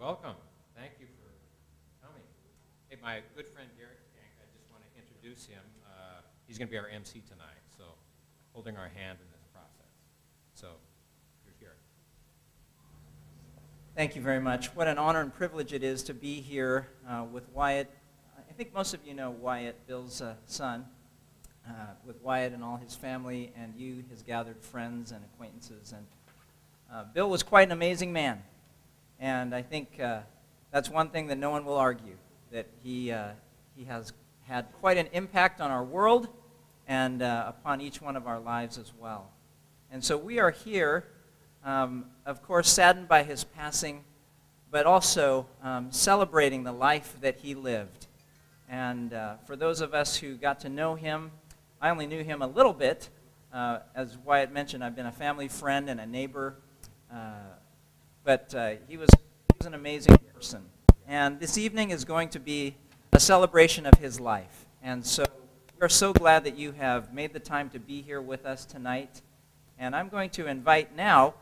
Welcome. Thank you for coming. Hey, my good friend Derek Tank, I just want to introduce him. He's going to be our MC tonight, so holding our hand in this process. So, you're here. Thank you very much. What an honor and privilege it is to be here with Wyatt. I think most of you know Wyatt, Bill's son, with Wyatt and all his family, and you, his gathered friends and acquaintances. And Bill was quite an amazing man. And I think that's one thing that no one will argue, that he has had quite an impact on our world and upon each one of our lives as well. And so we are here, of course, saddened by his passing, but also celebrating the life that he lived. And for those of us who got to know him, I only knew him a little bit. As Wyatt mentioned, I've been a family friend and a neighbor. But he was an amazing person. And this evening is going to be a celebration of his life. And so we're so glad that you have made the time to be here with us tonight. And I'm going to invite now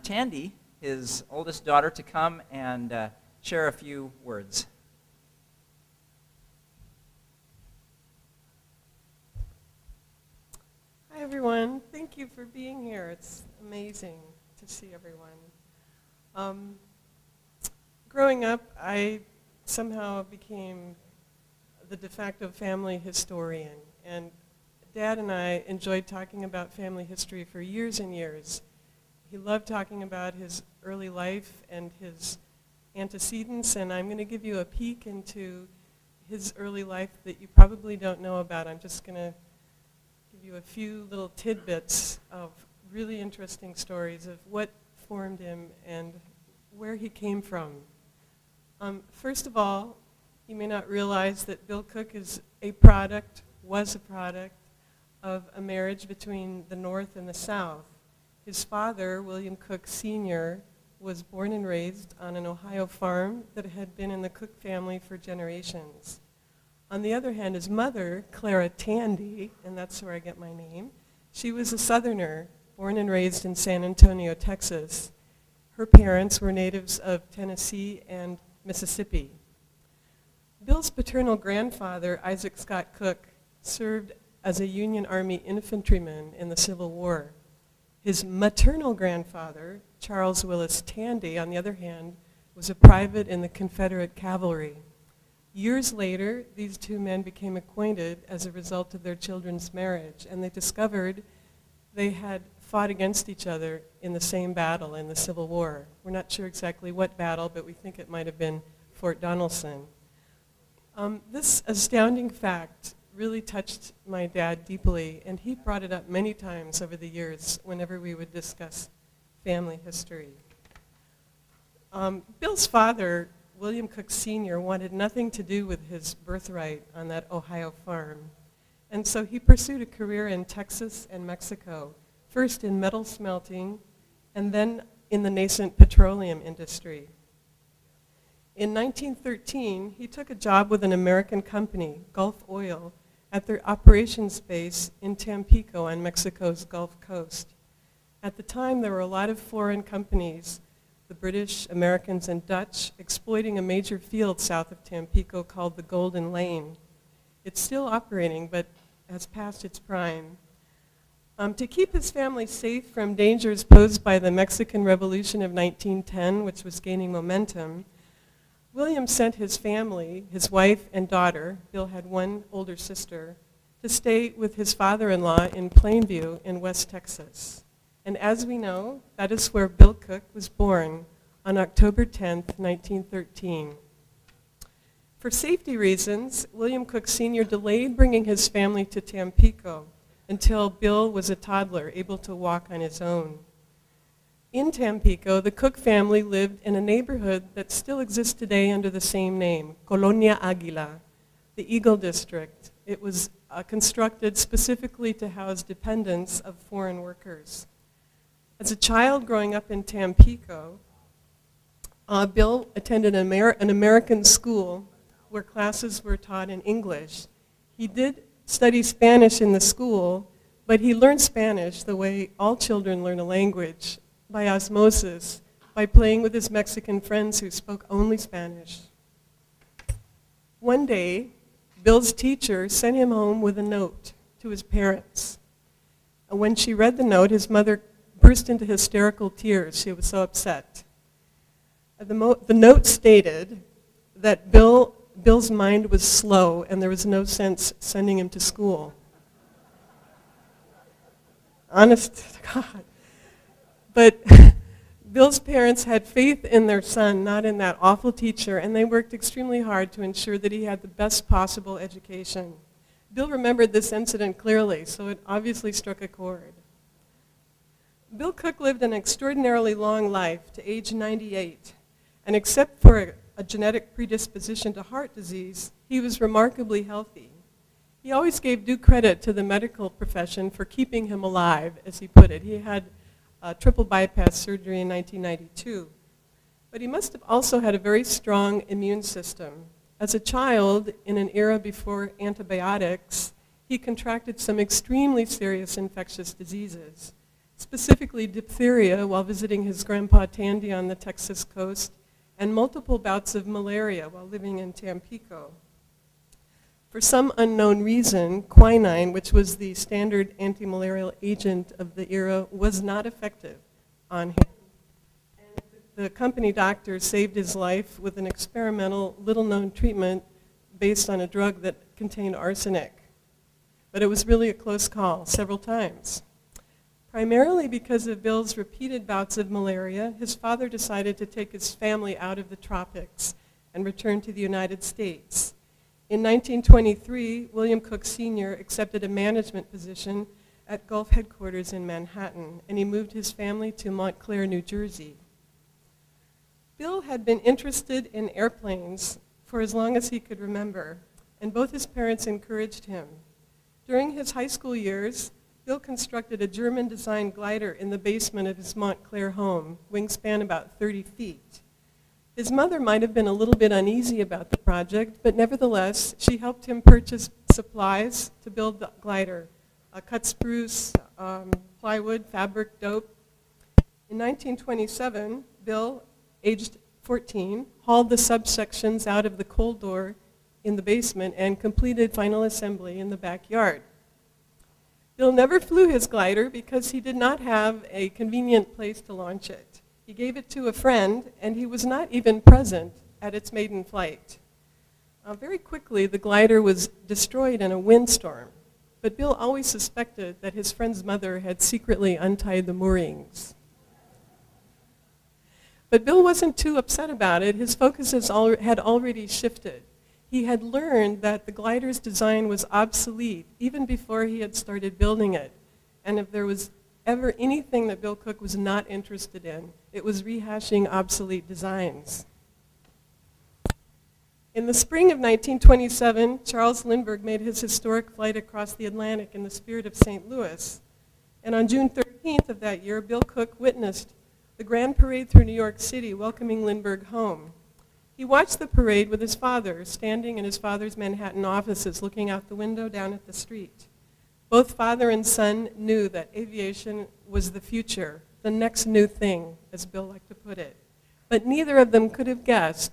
Tandy, his oldest daughter, to come and share a few words. Hi, everyone. Thank you for being here. It's amazing to see everyone. Growing up, I somehow became the de facto family historian, and Dad and I enjoyed talking about family history for years and years. He loved talking about his early life and his antecedents, and I'm going to give you a peek into his early life that you probably don't know about. I'm just going to give you a few little tidbits of really interesting stories of what formed him and where he came from. First of all, you may not realize that Bill Cook was a product of a marriage between the North and the South. His father, William Cook Sr., was born and raised on an Ohio farm that had been in the Cook family for generations. On the other hand, his mother, Clara Tandy, and that's where I get my name, she was a Southerner, born and raised in San Antonio, Texas. Her parents were natives of Tennessee and Mississippi. Bill's paternal grandfather, Isaac Scott Cook, served as a Union Army infantryman in the Civil War. His maternal grandfather, Charles Willis Tandy, on the other hand, was a private in the Confederate cavalry. Years later, these two men became acquainted as a result of their children's marriage, and they discovered they had fought against each other in the same battle in the Civil War. We're not sure exactly what battle, but we think it might have been Fort Donelson. This astounding fact really touched my dad deeply, and he brought it up many times over the years whenever we would discuss family history. Bill's father, William Cook Sr., wanted nothing to do with his birthright on that Ohio farm, and so he pursued a career in Texas and Mexico, first in metal smelting, and then in the nascent petroleum industry. In 1913, he took a job with an American company, Gulf Oil, at their operations base in Tampico on Mexico's Gulf Coast. At the time, there were a lot of foreign companies, the British, Americans, and Dutch, exploiting a major field south of Tampico called the Golden Lane. It's still operating, but has passed its prime. To keep his family safe from dangers posed by the Mexican Revolution of 1910, which was gaining momentum, William sent his family, his wife and daughter, Bill had one older sister, to stay with his father-in-law in Plainview in West Texas. And as we know, that is where Bill Cook was born on October 10th, 1913. For safety reasons, William Cook Sr. delayed bringing his family to Tampico until Bill was a toddler, able to walk on his own. In Tampico, the Cook family lived in a neighborhood that still exists today under the same name, Colonia Aguila, the Eagle District. It was constructed specifically to house dependents of foreign workers. As a child growing up in Tampico, Bill attended an American school where classes were taught in English. He did study Spanish in the school, but he learned Spanish the way all children learn a language, by osmosis, by playing with his Mexican friends who spoke only Spanish. One day, Bill's teacher sent him home with a note to his parents. And when she read the note, his mother burst into hysterical tears. She was so upset. The note stated that Bill's mind was slow and there was no sense sending him to school. Honest to God. But Bill's parents had faith in their son, not in that awful teacher, and they worked extremely hard to ensure that he had the best possible education. Bill remembered this incident clearly, so it obviously struck a chord. Bill Cook lived an extraordinarily long life to age 98, and except for a genetic predisposition to heart disease, he was remarkably healthy. He always gave due credit to the medical profession for keeping him alive, as he put it. He had triple bypass surgery in 1992. But he must have also had a very strong immune system. As a child, in an era before antibiotics, he contracted some extremely serious infectious diseases, specifically diphtheria while visiting his grandpa Tandy on the Texas coast, and multiple bouts of malaria while living in Tampico. For some unknown reason, quinine, which was the standard anti-malarial agent of the era, was not effective on him. And the company doctor saved his life with an experimental, little-known treatment based on a drug that contained arsenic. But it was really a close call, several times. Primarily because of Bill's repeated bouts of malaria, his father decided to take his family out of the tropics and return to the United States. In 1923, William Cook Sr. accepted a management position at Gulf headquarters in Manhattan, and he moved his family to Montclair, New Jersey. Bill had been interested in airplanes for as long as he could remember, and both his parents encouraged him. During his high school years, Bill constructed a German-designed glider in the basement of his Montclair home, wingspan about 30 feet. His mother might have been a little bit uneasy about the project, but nevertheless, she helped him purchase supplies to build the glider, cut spruce, plywood, fabric, dope. In 1927, Bill, aged 14, hauled the subsections out of the coal door in the basement and completed final assembly in the backyard. Bill never flew his glider because he did not have a convenient place to launch it. He gave it to a friend, and he was not even present at its maiden flight. Very quickly, the glider was destroyed in a windstorm, but Bill always suspected that his friend's mother had secretly untied the moorings. But Bill wasn't too upset about it. His focus had already shifted. He had learned that the glider's design was obsolete even before he had started building it. And if there was ever anything that Bill Cook was not interested in, it was rehashing obsolete designs. In the spring of 1927, Charles Lindbergh made his historic flight across the Atlantic in the spirit of St. Louis. And on June 13th of that year, Bill Cook witnessed the grand parade through New York City welcoming Lindbergh home. He watched the parade with his father, standing in his father's Manhattan offices, looking out the window down at the street. Both father and son knew that aviation was the future, the next new thing, as Bill liked to put it. But neither of them could have guessed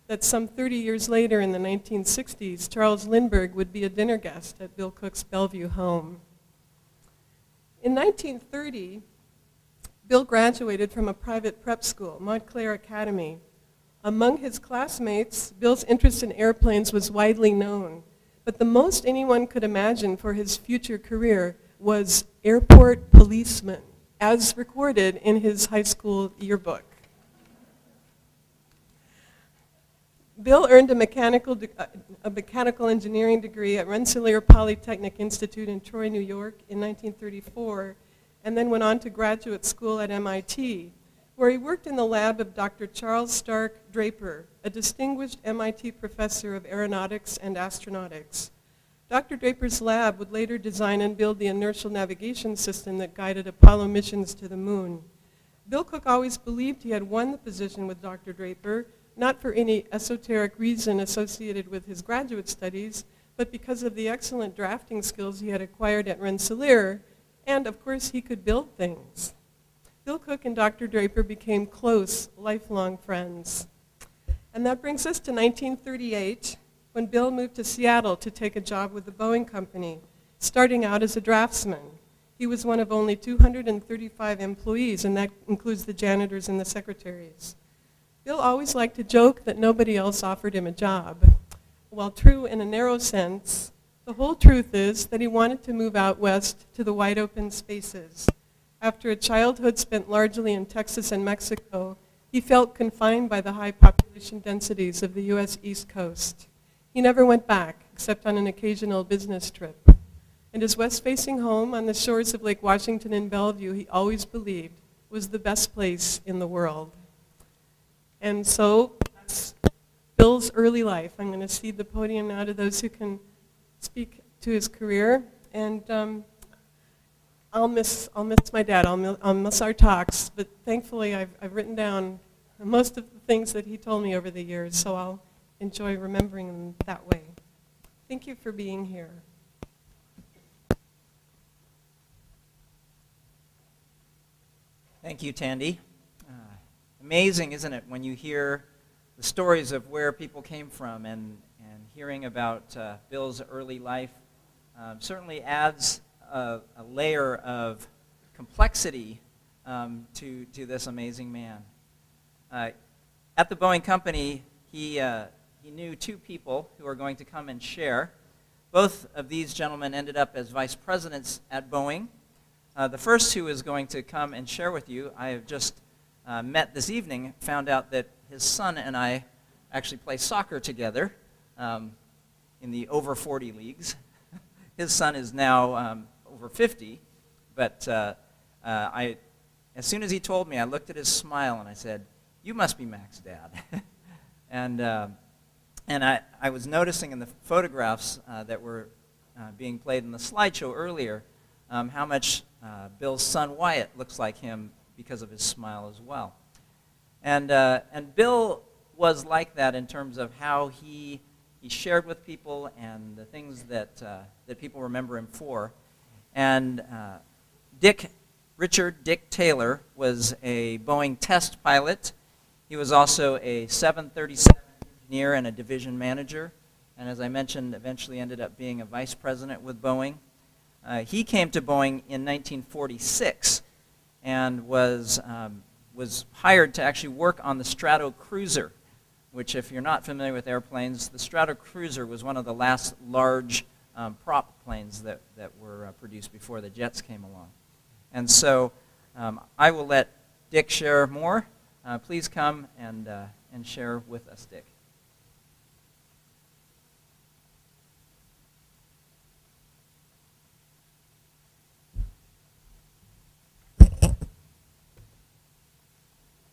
that some 30 years later in the 1960s, Charles Lindbergh would be a dinner guest at Bill Cook's Bellevue home. In 1930, Bill graduated from a private prep school, Montclair Academy. Among his classmates, Bill's interest in airplanes was widely known, but the most anyone could imagine for his future career was airport policeman, as recorded in his high school yearbook. Bill earned a mechanical engineering degree at Rensselaer Polytechnic Institute in Troy, New York in 1934, and then went on to graduate school at MIT, where he worked in the lab of Dr. Charles Stark Draper, a distinguished MIT professor of aeronautics and astronautics. Dr. Draper's lab would later design and build the inertial navigation system that guided Apollo missions to the moon. Bill Cook always believed he had won the position with Dr. Draper, not for any esoteric reason associated with his graduate studies, but because of the excellent drafting skills he had acquired at Rensselaer, and of course he could build things. Bill Cook and Dr. Draper became close, lifelong friends. And that brings us to 1938, when Bill moved to Seattle to take a job with the Boeing Company, starting out as a draftsman. He was one of only 235 employees, and that includes the janitors and the secretaries. Bill always liked to joke that nobody else offered him a job. While true in a narrow sense, the whole truth is that he wanted to move out west to the wide open spaces. After a childhood spent largely in Texas and Mexico, he felt confined by the high population densities of the U.S. East Coast. He never went back, except on an occasional business trip. And his west-facing home on the shores of Lake Washington in Bellevue, he always believed, was the best place in the world. And so that's Bill's early life. I'm going to cede the podium now to those who can speak to his career. And I'll miss my dad. I'll miss our talks. But thankfully, I've written down most of the things that he told me over the years, so I'll enjoy remembering them that way. Thank you for being here. Thank you, Tandy. Amazing, isn't it, when you hear the stories of where people came from, and hearing about Bill's early life certainly adds a layer of complexity to this amazing man. At the Boeing Company, he knew two people who are going to come and share. Both of these gentlemen ended up as vice presidents at Boeing. The first who is going to come and share with you, I have just met this evening, found out that his son and I actually play soccer together in the over 40 leagues. His son is now over 50, but as soon as he told me, I looked at his smile and I said, "You must be Mac's dad." and I was noticing in the photographs that were being played in the slideshow earlier how much Bill's son Wyatt looks like him because of his smile as well. And Bill was like that in terms of how he shared with people and the things that people remember him for. And Richard Dick Taylor was a Boeing test pilot. He was also a 737 engineer and a division manager. And as I mentioned, eventually ended up being a vice president with Boeing. He came to Boeing in 1946 and was hired to actually work on the Stratocruiser, which, if you're not familiar with airplanes, the Stratocruiser was one of the last large prop planes that were produced before the jets came along. And so I will let Dick share more. Please come and share with us, Dick.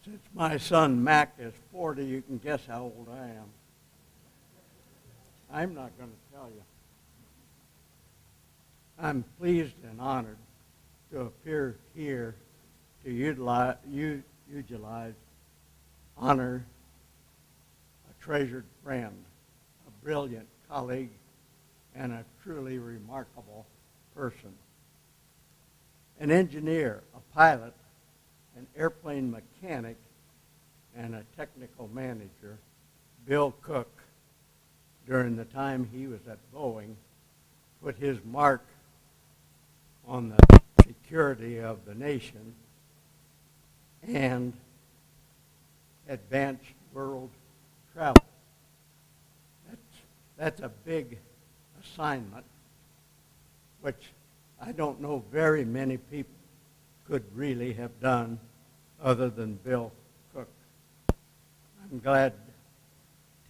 Since my son Mac is 40, you can guess how old I am. I'm not going to tell you. I'm pleased and honored to appear here to utilize, honor a treasured friend, a brilliant colleague, and a truly remarkable person. An engineer, a pilot, an airplane mechanic, and a technical manager, Bill Cook, during the time he was at Boeing, put his mark on the security of the nation and advanced world travel. That's a big assignment, which I don't know very many people could really have done other than Bill Cook. I'm glad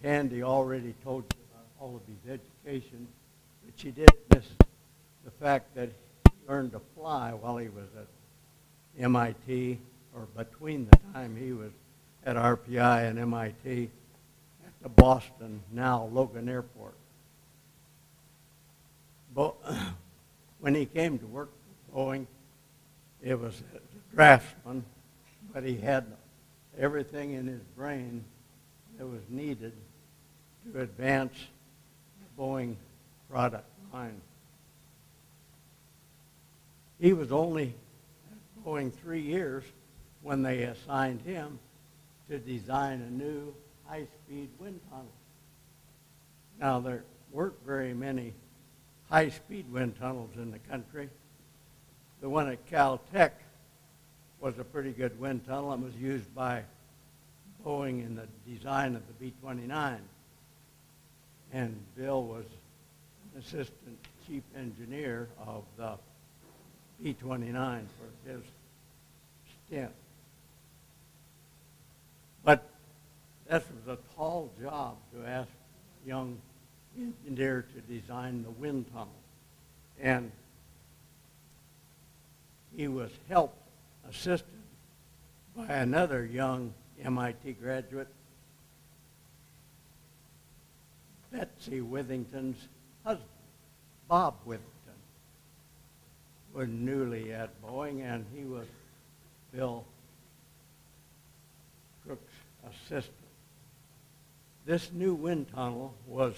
Tandy already told you about all of his education, but she did miss the fact that he learned to fly while he was at MIT, or between the time he was at RPI and MIT at the Boston, now Logan Airport. But when he came to work for Boeing, it was a draftsman, but he had everything in his brain that was needed to advance the Boeing product line. He was only at Boeing 3 years when they assigned him to design a new high-speed wind tunnel. Now, there weren't very many high-speed wind tunnels in the country. The one at Caltech was a pretty good wind tunnel and was used by Boeing in the design of the B-29. And Bill was an assistant chief engineer of the B-29 for his stint. But that was a tall job to ask a young engineer to design the wind tunnel. And he was assisted by another young MIT graduate, Betsy Withington's husband, Bob Withington, was newly at Boeing, and he was Bill Cook's assistant. This new wind tunnel was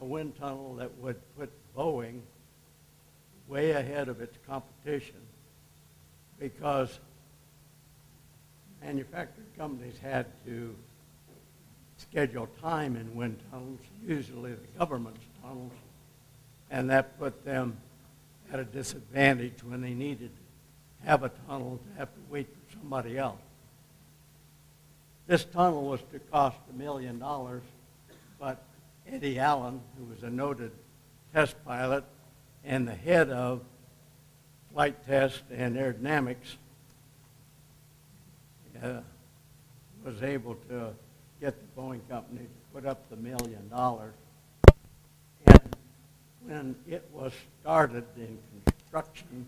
a wind tunnel that would put Boeing way ahead of its competition, because manufacturing companies had to schedule time in wind tunnels, usually the government's tunnels, and that put them at a disadvantage when they needed to have a tunnel to have to wait for somebody else. This tunnel was to cost $1 million, but Eddie Allen, who was a noted test pilot and the head of flight test and aerodynamics, was able to get the Boeing company to put up the $1 million. And when it was started in construction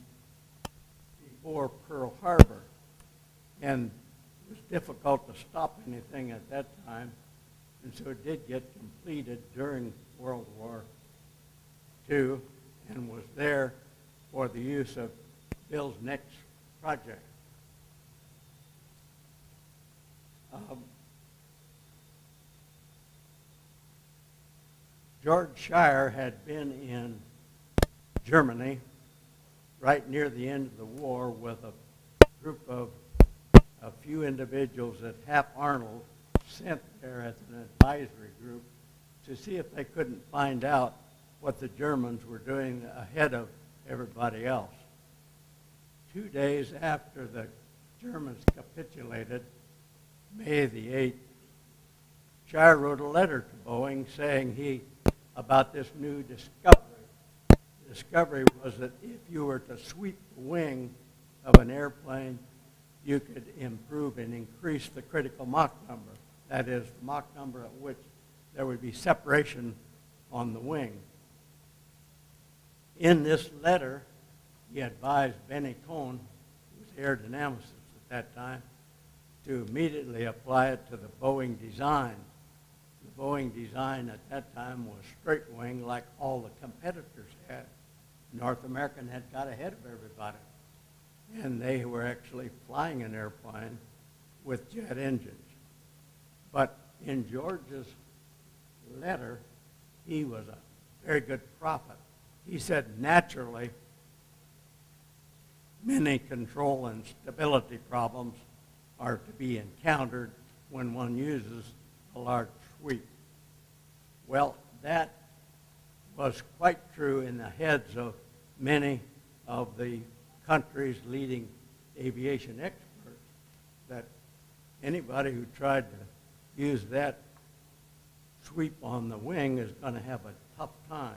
before Pearl Harbor, and it was difficult to stop anything at that time, and so it did get completed during World War II and was there for the use of Bill's next project. George Shire had been in Germany right near the end of the war with a group of a few individuals that Hap Arnold sent there as an advisory group to see if they couldn't find out what the Germans were doing ahead of everybody else. 2 days after the Germans capitulated, May the 8th, Shire wrote a letter to Boeing saying about this new discovery. The discovery was that if you were to sweep the wing of an airplane, you could improve and increase the critical Mach number. That is, the Mach number at which there would be separation on the wing. In this letter, he advised Benny Cohn, who was aerodynamicist at that time, to immediately apply it to the Boeing design. The Boeing design at that time was straight wing like all the competitors had. North American had got ahead of everybody. And they were actually flying an airplane with jet engines. But in George's letter, he was a very good prophet. He said, naturally, many control and stability problems are to be encountered when one uses a large sweep. Well, that was quite true in the heads of many of the country's leading aviation experts, that anybody who tried to use that sweep on the wing is going to have a tough time.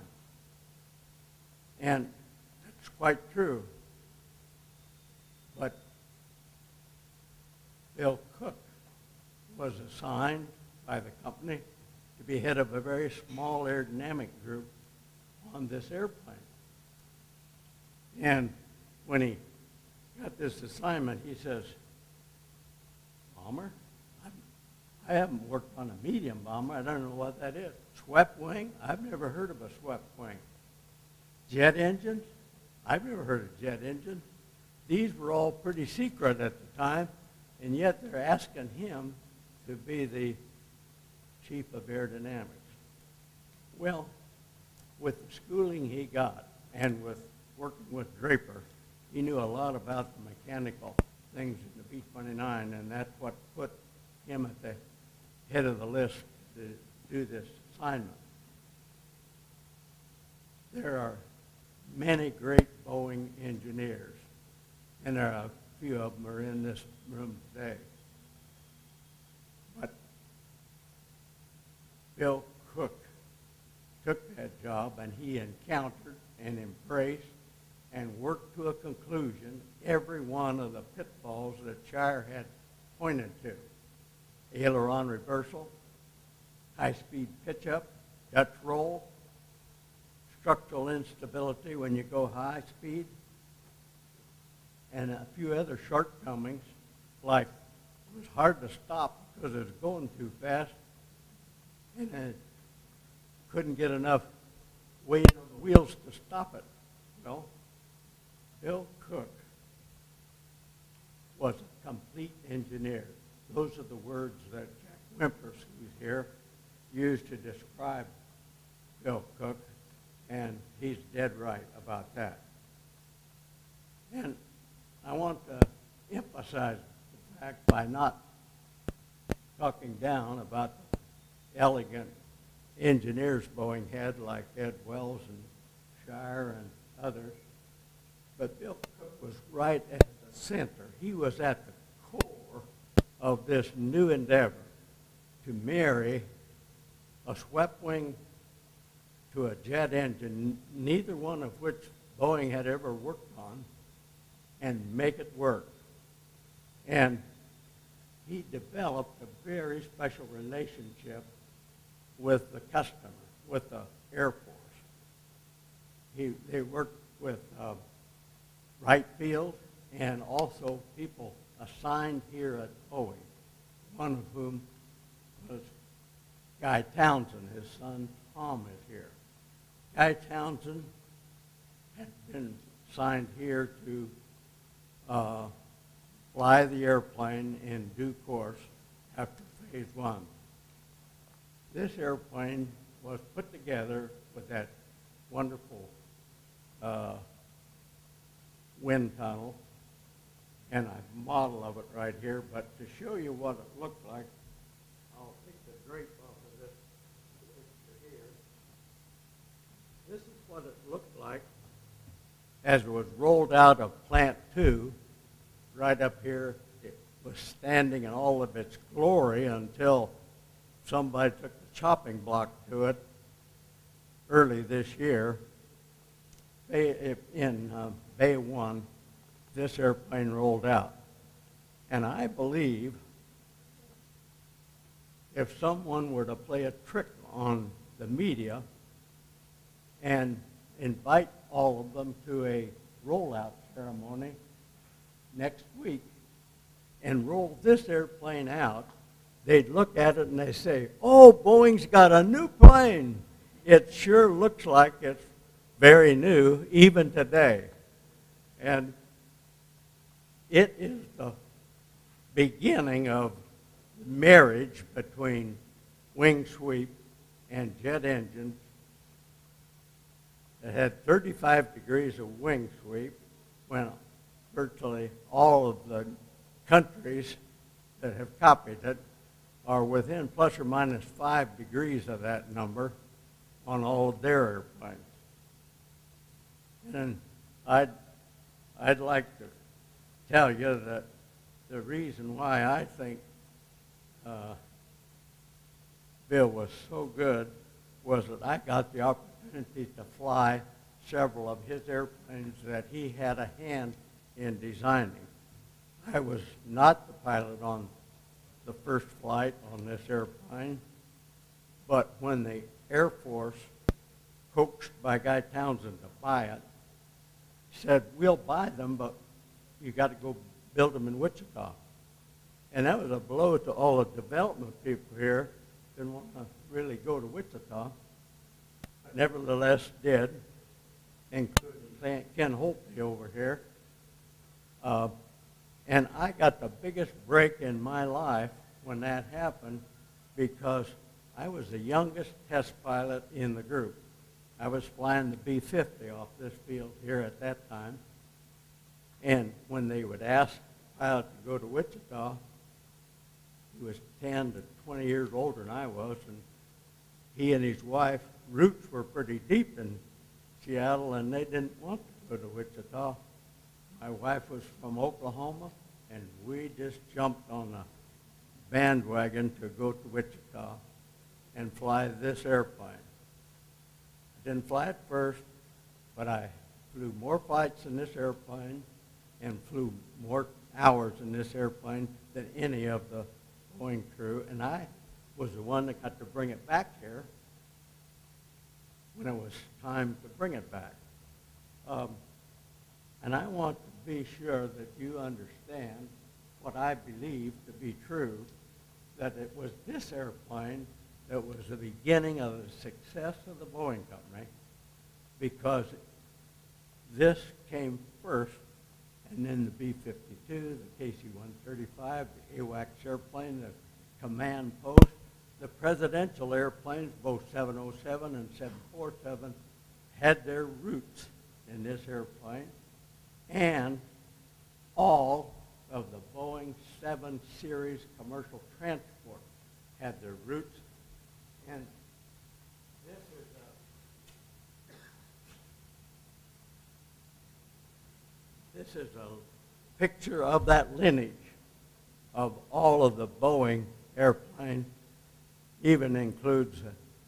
And that's quite true. But Bill Cook was assigned by the company to be head of a very small aerodynamic group on this airplane. And when he got this assignment, he says, bomber? I haven't worked on a medium bomber. I don't know what that is. Swept wing? I've never heard of a swept wing. Jet engines? I've never heard of jet engines. These were all pretty secret at the time, and yet they're asking him to be the chief of aerodynamics. Well, with the schooling he got and with working with Draper, he knew a lot about the mechanical things in the B-29, and that's what put him at the head of the list to do this assignment. There are many great Boeing engineers, and there are a few of them are in this room today. But Bill Cook took that job, and he encountered and embraced and worked to a conclusion every one of the pitfalls that Shire had pointed to. Aileron reversal, high-speed pitch-up, Dutch roll, structural instability when you go high speed, and a few other shortcomings, like it was hard to stop because it was going too fast, and it couldn't get enough weight on the wheels to stop it. Well, Bill Cook was a complete engineer. Those are the words that Jack Wimpress, who's here, used to describe Bill Cook, and he's dead right about that. And I want to emphasize the fact by not talking down about the elegant engineers Boeing had, like Ed Wells and Shire and others, but Bill Cook was right at the center. He was at the core of this new endeavor to marry a swept wing to a jet engine, neither one of which Boeing had ever worked on, and make it work. And he developed a very special relationship with the customer, with the Air Force. They worked with Wright Field and also people assigned here at Boeing, one of whom was Guy Townsend. His son Tom is here. Guy Townsend had been assigned here to fly the airplane in due course after phase one. This airplane was put together with that wonderful wind tunnel, and a model of it right here, but to show you what it looked like, I'll take the drape off of this picture here. This is what it looked like as it was rolled out of Plant 2. Right up here, it was standing in all of its glory until somebody took the chopping block to it early this year. In Bay 1, this airplane rolled out. And I believe if someone were to play a trick on the media and invite all of them to a rollout ceremony next week and roll this airplane out, they'd look at it and they say, "Oh, Boeing's got a new plane." It sure looks like it's very new, even today. And it is the beginning of marriage between wing sweep and jet engines. It had 35 degrees of wing sweep when virtually all of the countries that have copied it are within plus or minus 5 degrees of that number on all of their airplanes. And I'd like to tell you that the reason why I think Bill was so good was that I got the opportunity to fly several of his airplanes that he had a hand in designing. I was not the pilot on the first flight on this airplane, but when the Air Force, coaxed by Guy Townsend to buy it, said, "We'll buy them, but you got to go build them in Wichita." And that was a blow to all the development people here. Didn't want to really go to Wichita, but nevertheless did, including Ken Holtby over here. And I got the biggest break in my life when that happened because I was the youngest test pilot in the group. I was flying the B-50 off this field here at that time. And when they would ask pilot to go to Wichita. He was 10 to 20 years older than I was, and he and his wife, roots were pretty deep in Seattle, and they didn't want to go to Wichita. My wife was from Oklahoma, and we just jumped on a bandwagon to go to Wichita and fly this airplane. I didn't fly it first, but I flew more flights in this airplane and flew more hours in this airplane than any of the Boeing crew, and I was the one that got to bring it back here when it was time to bring it back. And I want to be sure that you understand what I believe to be true, that it was this airplane that was the beginning of the success of the Boeing company, because this came first, and then the B-52, the KC-135, the AWACS airplane, the command post, the presidential airplanes, both 707 and 747, had their roots in this airplane, and all of the Boeing 7 series commercial transport had their roots. And this is a picture of that lineage of all of the Boeing airplanes. Even includes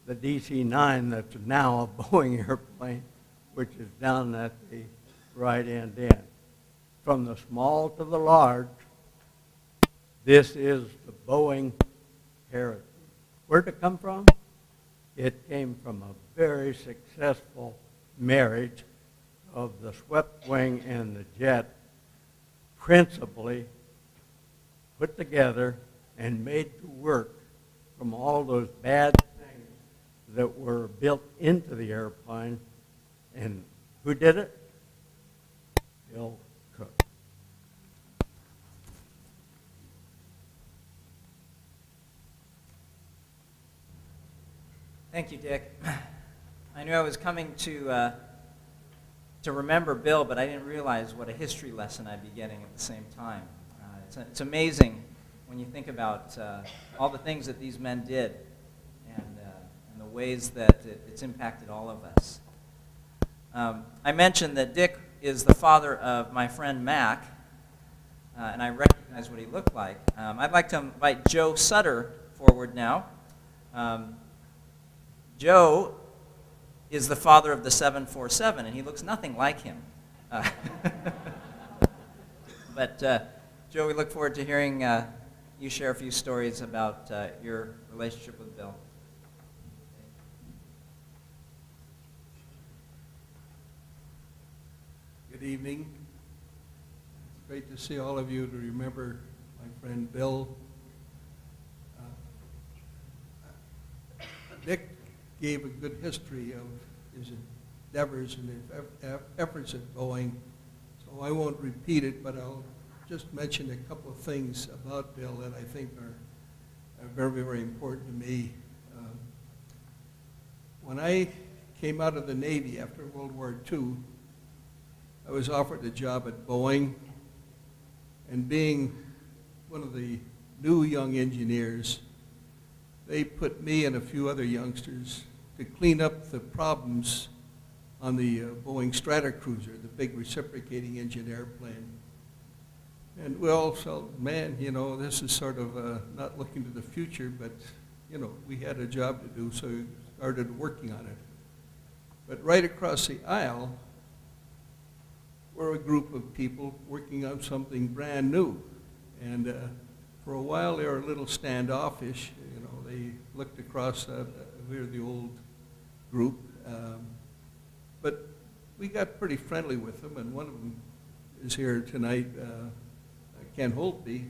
the DC-9 that's now a Boeing airplane, which is down at the right end. From the small to the large, this is the Boeing heritage. Where'd it come from? It came from a very successful marriage of the swept wing and the jet, principally put together and made to work from all those bad things that were built into the airplane. And who did it? Bill Cook. Thank you, Dick. I knew I was coming to remember Bill, but I didn't realize what a history lesson I'd be getting at the same time. It's amazing when you think about all the things that these men did and the ways that it's impacted all of us. I mentioned that Dick is the father of my friend Mac, and I recognize what he looked like. I'd like to invite Joe Sutter forward now. Joe is the father of the 747, and he looks nothing like him. But Joe, we look forward to hearing you share a few stories about your relationship with Bill. Good evening. It's great to see all of you, to remember my friend Bill. Dick gave a good history of his endeavors and his efforts at Boeing, so I won't repeat it, but I'll just mention a couple of things about Bill that I think are very, very important to me. When I came out of the Navy after World War II, I was offered a job at Boeing, and being one of the new young engineers, they put me and a few other youngsters to clean up the problems on the Boeing Stratocruiser, the big reciprocating engine airplane. And we all felt, man, you know, this is sort of not looking to the future, but, you know, we had a job to do, so we started working on it. But right across the aisle were a group of people working on something brand new. And for a while they were a little standoffish. You know, they looked across, we were the old group. But we got pretty friendly with them, and one of them is here tonight, Ken Holtby.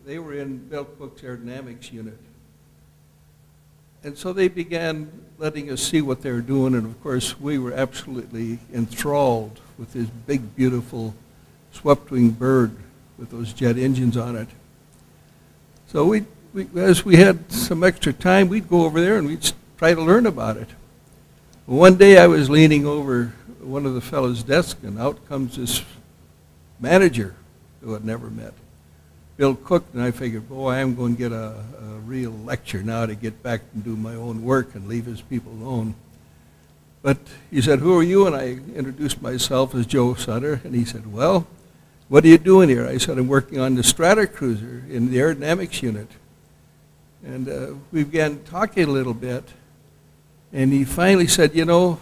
They were in Bill Cook's aerodynamics unit. And so they began letting us see what they were doing, and of course we were absolutely enthralled with this big, beautiful swept-wing bird with those jet engines on it. So as we had some extra time, we'd go over there and we'd try to learn about it. One day I was leaning over one of the fellows' desk, and out comes this manager who I'd never met. Bill Cook, and I figured, boy, I'm going to get a real lecture now to get back and do my own work and leave his people alone. But he said, who are you? And I introduced myself as Joe Sutter, and he said, well, what are you doing here? I said, I'm working on the Stratocruiser in the aerodynamics unit. And we began talking a little bit, and he finally said, you know,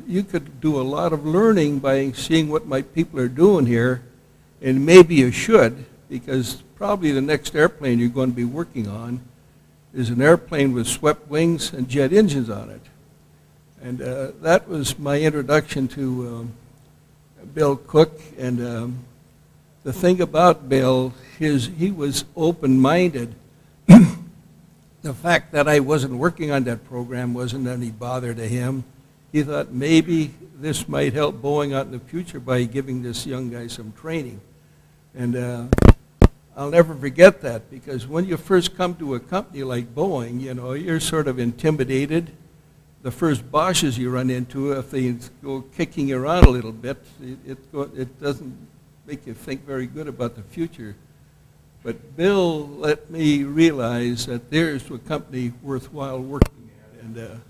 you could do a lot of learning by seeing what my people are doing here, and maybe you should, because probably the next airplane you're going to be working on is an airplane with swept wings and jet engines on it. And that was my introduction to Bill Cook. And the thing about Bill is he was open-minded. The fact that I wasn't working on that program wasn't any bother to him. He thought maybe this might help Boeing out in the future by giving this young guy some training. And I'll never forget that, because when you first come to a company like Boeing, you know, you're sort of intimidated. The first bosses you run into, if they go kicking you around a little bit, it doesn't make you think very good about the future. But Bill let me realize that there's a company worthwhile working at. And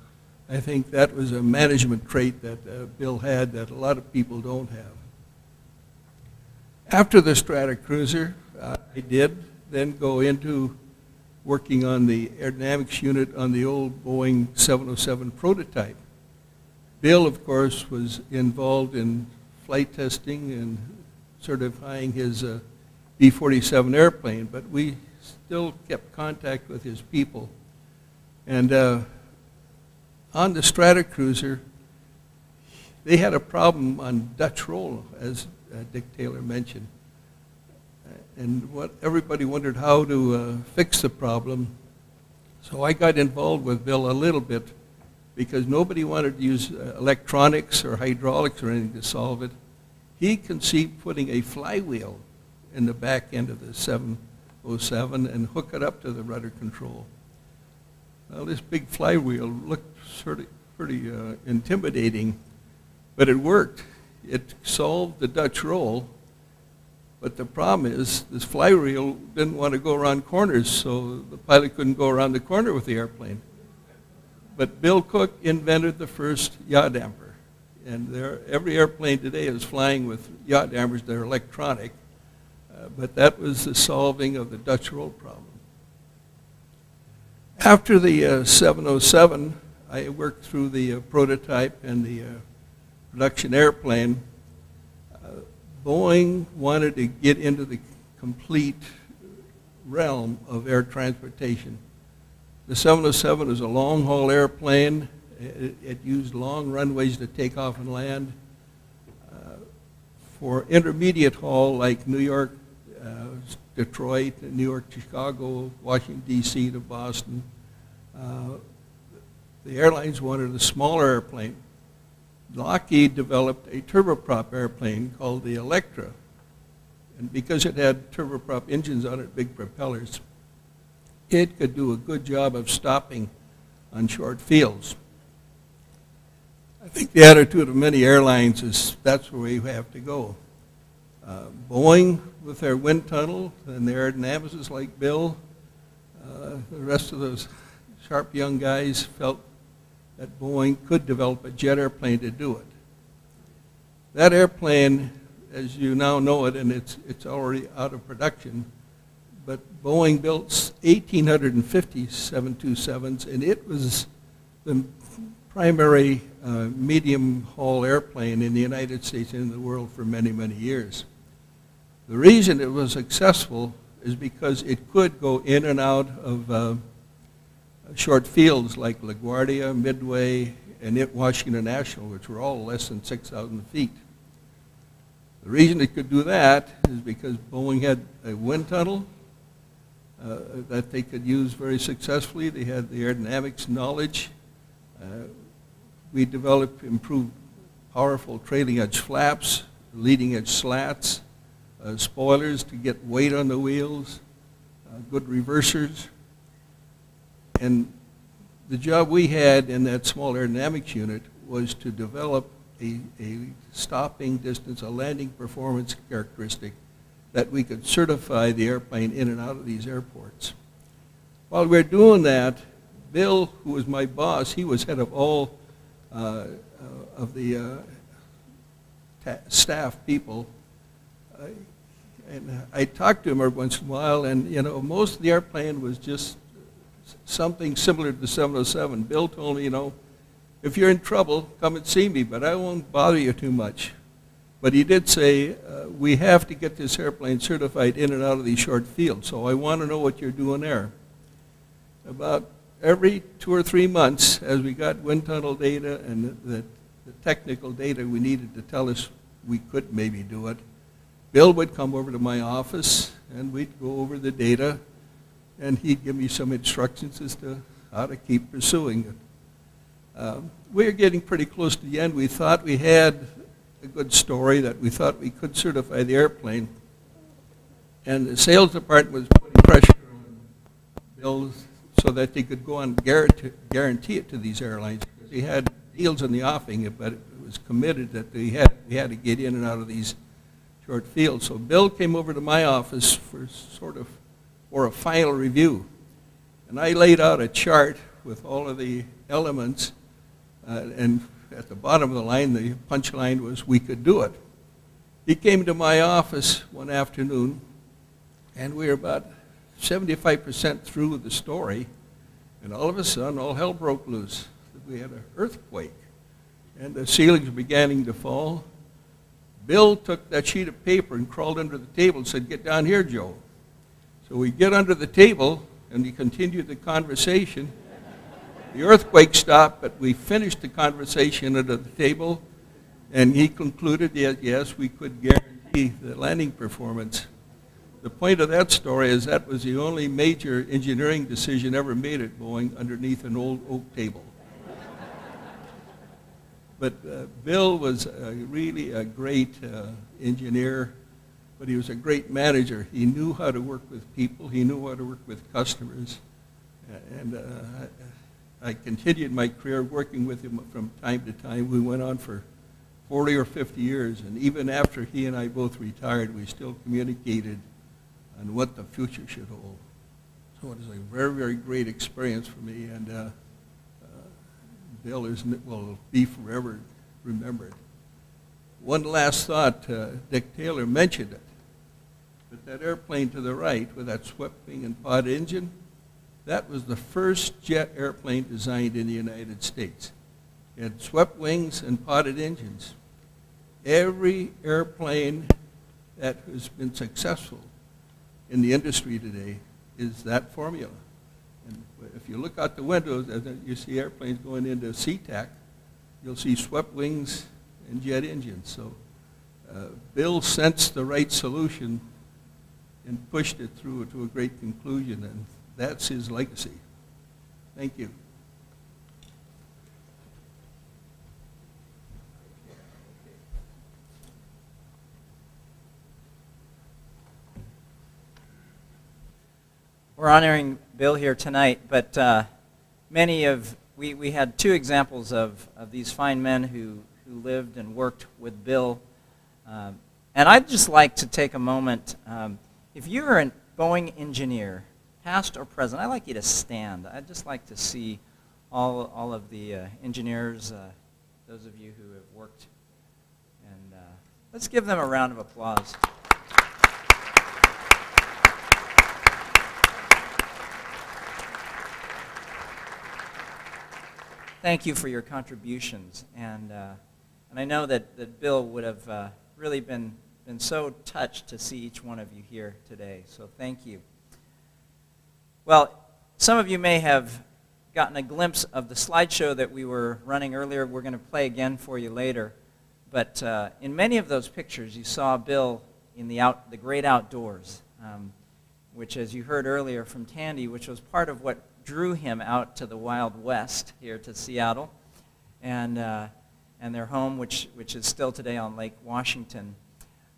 I think that was a management trait that Bill had that a lot of people don't have. After the Stratocruiser, I did then go into working on the aerodynamics unit on the old Boeing 707 prototype. Bill, of course, was involved in flight testing and certifying his B-47 airplane, but we still kept contact with his people. And on the Stratocruiser, they had a problem on Dutch roll, as Dick Taylor mentioned. And what everybody wondered how to fix the problem. So I got involved with Bill a little bit, because nobody wanted to use electronics or hydraulics or anything to solve it. He conceived putting a flywheel in the back end of the 707 and hook it up to the rudder control. Well, this big flywheel looked sort of pretty intimidating, but it worked. It solved the Dutch roll. But the problem is, this flywheel didn't want to go around corners, so the pilot couldn't go around the corner with the airplane. But Bill Cook invented the first yaw damper. And every airplane today is flying with yaw dampers that are electronic. But that was the solving of the Dutch roll problem. After the 707, I worked through the prototype and the production airplane. Boeing wanted to get into the complete realm of air transportation. The 707 is a long-haul airplane. It used long runways to take off and land. For intermediate haul, like New York, Detroit, New York, Chicago, Washington, D.C. to Boston, the airlines wanted a smaller airplane. Lockheed developed a turboprop airplane called the Electra. And because it had turboprop engines on it, big propellers, it could do a good job of stopping on short fields. I think the attitude of many airlines is that's where we have to go. Boeing, with their wind tunnel and their aerodynamicists like Bill, the rest of those sharp young guys felt that Boeing could develop a jet airplane to do it. That airplane, as you now know it, and it's already out of production, but Boeing built 1,850 727s, and it was the primary medium-haul airplane in the United States and in the world for many, many years. The reason it was successful is because it could go in and out of short fields like LaGuardia, Midway, and Washington National, which were all less than 6,000 feet. The reason it could do that is because Boeing had a wind tunnel that they could use very successfully. They had the aerodynamics knowledge. We developed improved powerful trailing edge flaps, leading edge slats, spoilers to get weight on the wheels, good reversers. And the job we had in that small aerodynamics unit was to develop a stopping distance, a landing performance characteristic that we could certify the airplane in and out of these airports. While we were doing that, Bill, who was my boss, he was head of all of the staff people. And I talked to him every once in a while, and you know, most of the airplane was just something similar to the 707. Bill told me, you know, if you're in trouble, come and see me, but I won't bother you too much. But he did say, we have to get this airplane certified in and out of these short fields, so I want to know what you're doing there. About every 2 or 3 months, as we got wind tunnel data and the technical data we needed to tell us we could maybe do it, Bill would come over to my office, and we'd go over the data, and he'd give me some instructions as to how to keep pursuing it. We were getting pretty close to the end. We thought we had a good story, that we thought we could certify the airplane, and the sales department was putting pressure on Bill so that they could go on and guarantee it to these airlines. They had deals in the offing, but it was committed that we had to get in and out of these short fields. So Bill came over to my office for a final review, and I laid out a chart with all of the elements, and at the bottom of the line, the punchline was, we could do it. He came to my office one afternoon, and we were about 75% through the story, and all of a sudden, all hell broke loose. We had an earthquake, and the ceilings were beginning to fall. Bill took that sheet of paper and crawled under the table and said, "Get down here, Joe." So we get under the table, and we continued the conversation. The earthquake stopped, but we finished the conversation under the table, and he concluded that, yes, we could guarantee the landing performance. The point of that story is that was the only major engineering decision ever made at Boeing underneath an old oak table. But Bill was really a great engineer, but he was a great manager. He knew how to work with people. He knew how to work with customers. And I continued my career working with him from time to time. We went on for 40 or 50 years, and even after he and I both retired, we still communicated on what the future should hold. So it was a very, very great experience for me, and Bill will be forever remembered. One last thought, Dick Taylor mentioned it, but that airplane to the right with that swept wing and pod engine, that was the first jet airplane designed in the United States. It had swept wings and podded engines. Every airplane that has been successful in the industry today is that formula. And if you look out the windows, as you see airplanes going into SeaTac, you'll see swept wings and jet engines. So Bill sensed the right solution and pushed it through to a great conclusion, and that's his legacy. Thank you. We're honoring Bill here tonight, but we had 2 examples of these fine men who lived and worked with Bill. And I'd just like to take a moment. If you're a Boeing engineer, past or present, I'd like you to stand. I'd just like to see all of the engineers, those of you who have worked. And let's give them a round of applause. Thank you for your contributions, and I know that Bill would have really been so touched to see each one of you here today, so thank you. Well, some of you may have gotten a glimpse of the slideshow that we were running earlier. We're going to play again for you later, but in many of those pictures you saw Bill in the great outdoors, which, as you heard earlier from Tandy, which was part of what drew him out to the Wild West here to Seattle, and their home, which is still today on Lake Washington.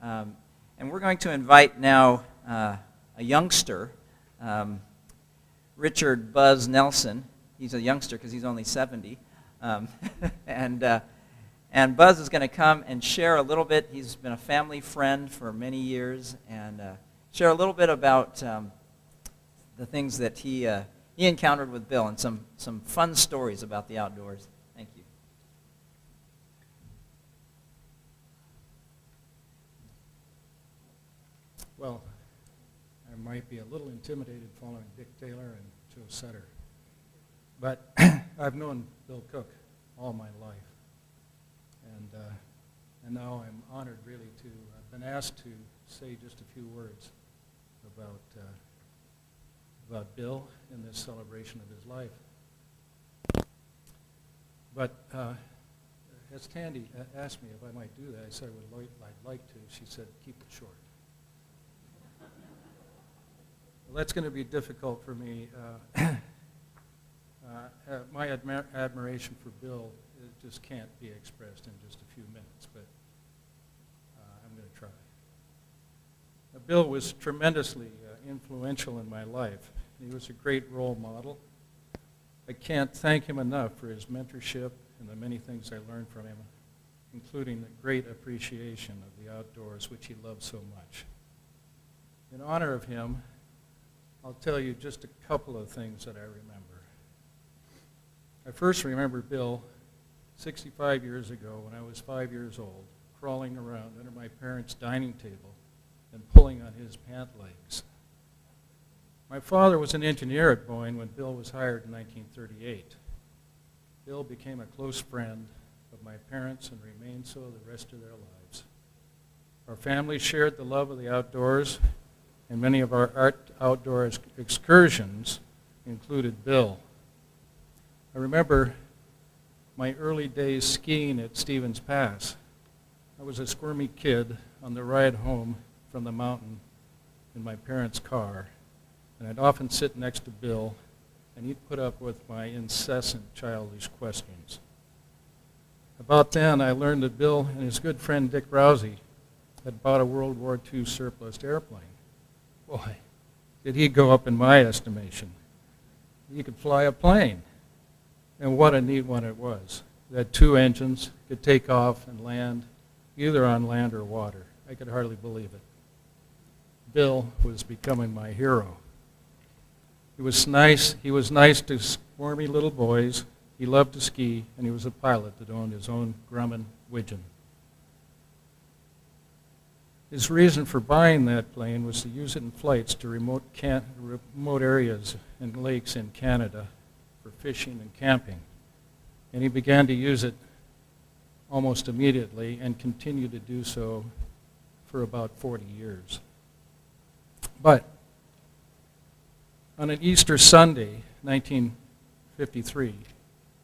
And we're going to invite now a youngster, Richard Buzz Nelson. He's a youngster because he's only 70, and And Buzz is going to come and share a little bit. He's been a family friend for many years, and share a little bit about the things that he encountered with Bill and some fun stories about the outdoors. Thank you. Well, I might be a little intimidated following Dick Taylor and Joe Sutter, but I've known Bill Cook all my life, and now I'm honored really to have been asked to say just a few words about Bill in this celebration of his life. But as Tandy asked me if I might do that, I said I'd like to. She said, keep it short. Well, that's going to be difficult for me. My admiration for Bill just can't be expressed in just a few minutes, but I'm going to try. Bill was tremendously influential in my life. He was a great role model. I can't thank him enough for his mentorship and the many things I learned from him, including the great appreciation of the outdoors, which he loved so much. In honor of him, I'll tell you just a couple of things that I remember. I first remember Bill 65 years ago when I was 5 years old, crawling around under my parents' dining table and pulling on his pant legs. My father was an engineer at Boeing when Bill was hired in 1938. Bill became a close friend of my parents and remained so the rest of their lives. Our family shared the love of the outdoors, and many of our outdoor excursions included Bill. I remember my early days skiing at Stevens Pass. I was a squirmy kid on the ride home from the mountain in my parents' car, and I'd often sit next to Bill, and he'd put up with my incessant childish questions. About then, I learned that Bill and his good friend Dick Rousey had bought a World War II surplus airplane. Boy, did he go up in my estimation. He could fly a plane, and what a neat one it was. It had 2 engines, could take off and land, either on land or water. I could hardly believe it. Bill was becoming my hero. He was nice to squirmy little boys. He loved to ski, and he was a pilot that owned his own Grumman Widgeon. His reason for buying that plane was to use it in flights to remote areas and lakes in Canada for fishing and camping. And he began to use it almost immediately and continued to do so for about 40 years. But on an Easter Sunday, 1953,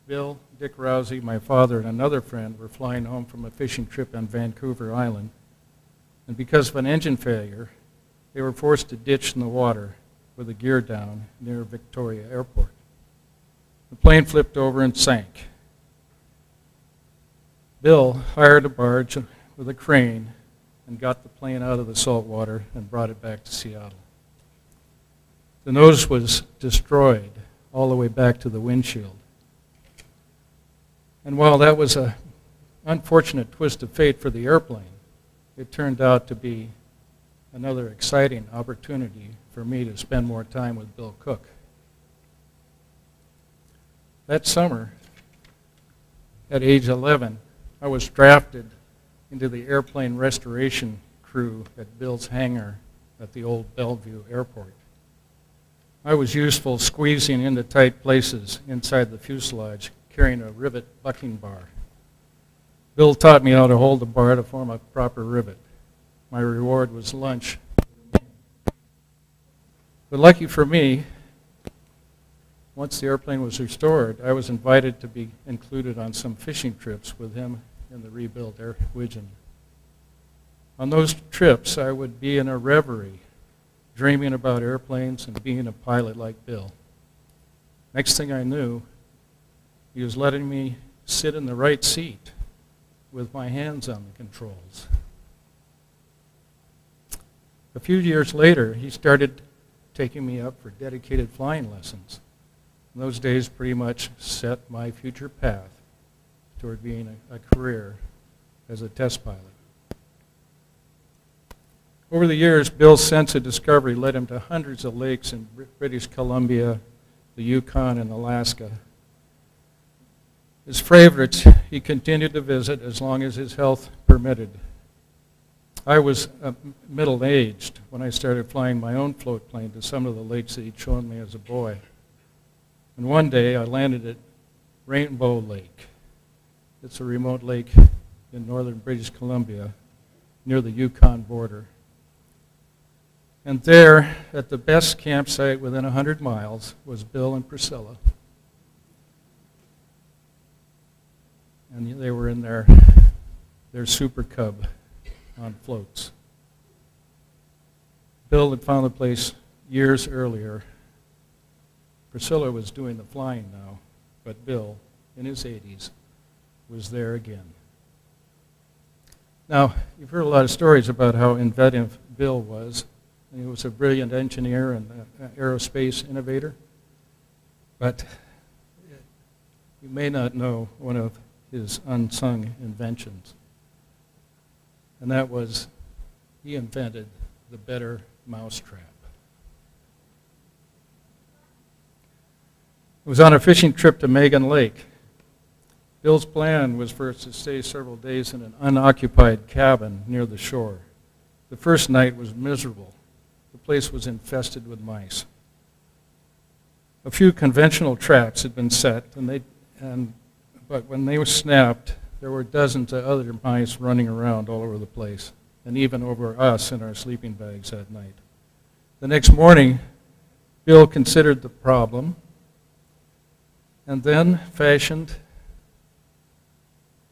Bill, Dick Rousey, my father, and another friend were flying home from a fishing trip on Vancouver Island. And because of an engine failure, they were forced to ditch in the water with the gear down near Victoria Airport. The plane flipped over and sank. Bill hired a barge with a crane and got the plane out of the salt water and brought it back to Seattle. The nose was destroyed all the way back to the windshield. And while that was an unfortunate twist of fate for the airplane, it turned out to be another exciting opportunity for me to spend more time with Bill Cook. That summer, at age 11, I was drafted into the airplane restoration crew at Bill's hangar at the old Bellevue Airport. I was useful squeezing into tight places inside the fuselage, carrying a rivet bucking bar. Bill taught me how to hold the bar to form a proper rivet. My reward was lunch. But lucky for me, once the airplane was restored, I was invited to be included on some fishing trips with him in the rebuilt Widgeon. On those trips, I would be in a reverie, dreaming about airplanes and being a pilot like Bill. Next thing I knew, he was letting me sit in the right seat with my hands on the controls. A few years later, he started taking me up for dedicated flying lessons. And those days pretty much set my future path toward being a career as a test pilot. Over the years, Bill's sense of discovery led him to hundreds of lakes in British Columbia, the Yukon, and Alaska. His favorites he continued to visit as long as his health permitted. I was middle-aged when I started flying my own float plane to some of the lakes that he'd shown me as a boy. And one day I landed at Rainbow Lake. It's a remote lake in northern British Columbia near the Yukon border. And there, at the best campsite within 100 miles, was Bill and Priscilla. And they were in their Super Cub on floats. Bill had found the place years earlier. Priscilla was doing the flying now, but Bill, in his 80s, was there again. Now, you've heard a lot of stories about how inventive Bill was. He was a brilliant engineer and an aerospace innovator. But you may not know one of his unsung inventions. And that was, he invented the better mousetrap. It was on a fishing trip to Megan Lake. Bill's plan was for us to stay several days in an unoccupied cabin near the shore. The first night was miserable. The place was infested with mice. A few conventional traps had been set, but when they were snapped, there were dozens of other mice running around all over the place, and even over us in our sleeping bags that night. The next morning, Bill considered the problem and then fashioned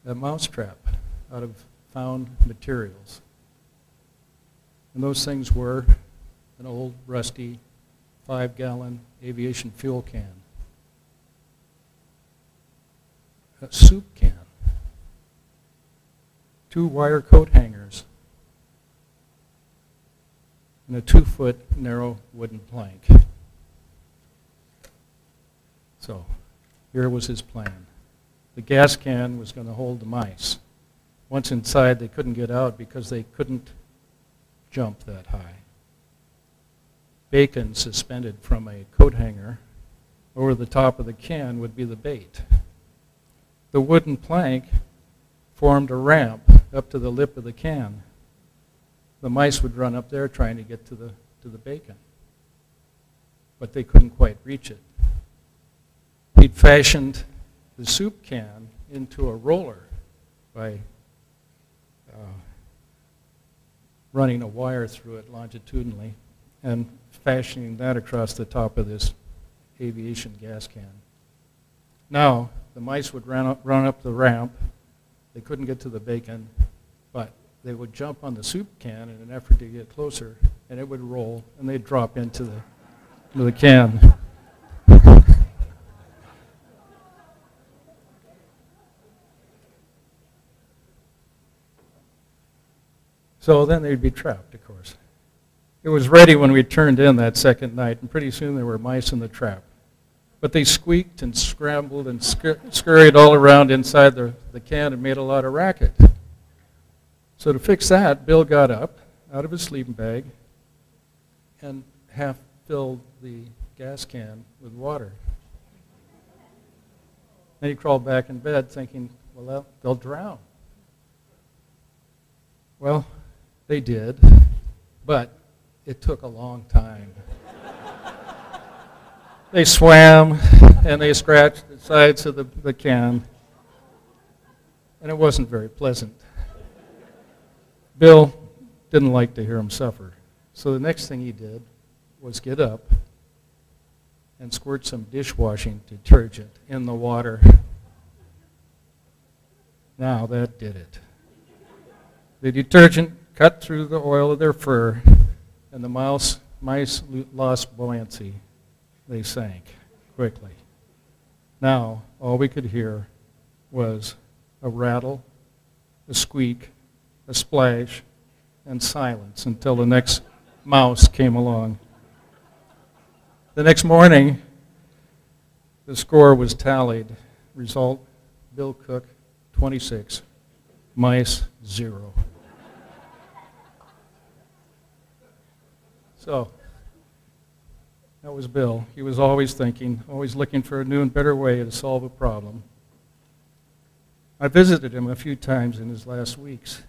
a mousetrap out of found materials. And those things were an old, rusty, 5-gallon aviation fuel can, a soup can, 2 wire coat hangers, and a 2-foot narrow wooden plank. So here was his plan. The gas can was going to hold the mice. Once inside, they couldn't get out because they couldn't jump that high. Bacon suspended from a coat hanger over the top of the can would be the bait. The wooden plank formed a ramp up to the lip of the can. The mice would run up there trying to get to the bacon, but they couldn't quite reach it. He'd fashioned the soup can into a roller by running a wire through it longitudinally and fashioning that across the top of this aviation gas can. Now, the mice would run up the ramp. They couldn't get to the bacon, but they would jump on the soup can in an effort to get closer, and it would roll, and they'd drop into the can. So then they'd be trapped, of course. It was ready when we turned in that second night, and pretty soon there were mice in the trap. But they squeaked and scrambled and scurried all around inside the can and made a lot of racket. So to fix that, Bill got up out of his sleeping bag and half filled the gas can with water. Then he crawled back in bed thinking, well, they'll drown. Well, they did, but it took a long time. They swam and they scratched the sides of the can, and it wasn't very pleasant. Bill didn't like to hear him suffer, so the next thing he did was get up and squirt some dishwashing detergent in the water. Now that did it. The detergent cut through the oil of their fur, and the mice lost buoyancy. They sank quickly. Now, all we could hear was a rattle, a squeak, a splash, and silence until the next mouse came along. The next morning, the score was tallied. Result, Bill Cook 26, mice 0. So that was Bill. He was always thinking, always looking for a new and better way to solve a problem. I visited him a few times in his last weeks.